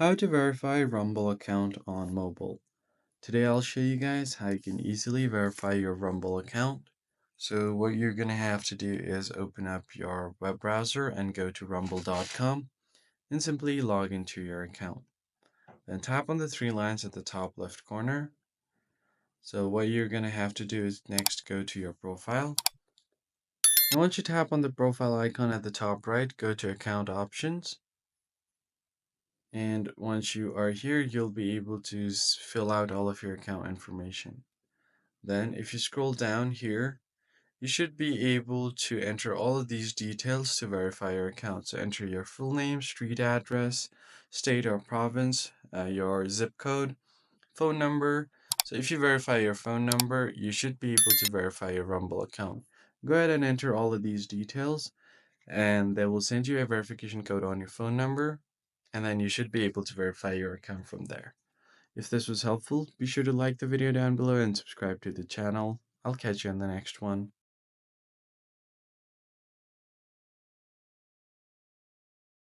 How to verify Rumble account on mobile. Today I'll show you guys how you can easily verify your Rumble account. So what you're going to have to do is open up your web browser and go to rumble.com and simply log into your account. Then tap on the three lines at the top left corner. So what you're going to have to do is next go to your profile. And once you tap on the profile icon at the top right, go to account options. And once you are here, you'll be able to fill out all of your account information. Then, if you scroll down here, you should be able to enter all of these details to verify your account. So, enter your full name, street address, state or province, your zip code, phone number. So, if you verify your phone number, you should be able to verify your Rumble account. Go ahead and enter all of these details, and they will send you a verification code on your phone number, and then you should be able to verify your account from there. If this was helpful, be sure to like the video down below and subscribe to the channel. I'll catch you in the next one.